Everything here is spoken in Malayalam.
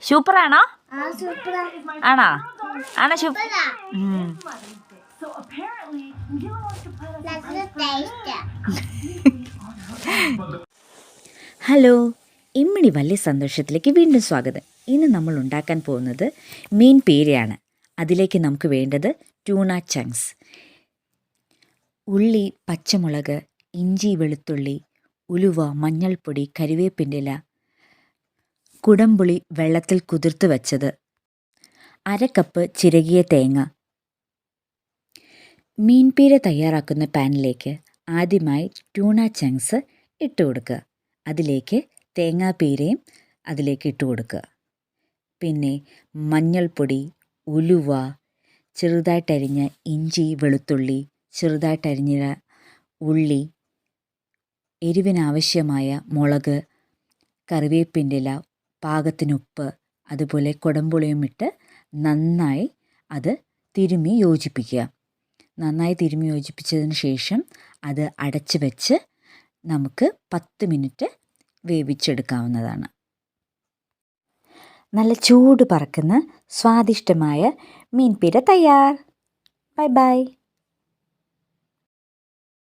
സൂപ്പറാണോ? ആണോ? ആണോ സൂപ്പർ? ഹലോ, ഇമ്മിണി വലിയ സന്തോഷത്തിലേക്ക് വീണ്ടും സ്വാഗതം. ഇന്ന് നമ്മൾ ഉണ്ടാക്കാൻ പോകുന്നത് മീൻ പീരയാണ്. അതിലേക്ക് നമുക്ക് വേണ്ടത് ട്യൂണ ചങ്ക്സ്, ഉള്ളി, പച്ചമുളക്, ഇഞ്ചി, വെളുത്തുള്ളി, ഉലുവ, മഞ്ഞൾപ്പൊടി, കരിവേപ്പിൻ്റെ ഇല, കുടംപുളി വെള്ളത്തിൽ കുതിർത്ത് വെച്ചത്, 1/2 കപ്പ് ചിരകിയ തേങ്ങ. മീൻപീര തയ്യാറാക്കുന്ന പാനിലേക്ക് ആദ്യമായി ട്യൂണ ചങ്ക്സ് ഇട്ട് കൊടുക്കുക. അതിലേക്ക് തേങ്ങാപ്പീരയും അതിലേക്ക് ഇട്ട് കൊടുക്കുക. പിന്നെ മഞ്ഞൾപ്പൊടി, ഉലുവ, ചെറുതായിട്ടരിഞ്ഞ ഇഞ്ചി, വെളുത്തുള്ളി, ചെറുതായിട്ടരിഞ്ഞ ഉള്ളി, എരിവിനാവശ്യമായ മുളക്, കറിവേപ്പിൻ്റെ ഇല, പാകത്തിനുപ്പ്, അതുപോലെ കുടംപുളിയും ഇട്ട് നന്നായി അത് തിരുമ്മി യോജിപ്പിക്കുക. നന്നായി തിരുമ്മി യോജിപ്പിച്ചതിന് ശേഷം അത് അടച്ച് വെച്ച് നമുക്ക് 10 മിനിറ്റ് വേവിച്ചെടുക്കാവുന്നതാണ്. നല്ല ചൂട് പറക്കുന്ന സ്വാദിഷ്ടമായ മീൻപീര തയ്യാർ. Bye bye.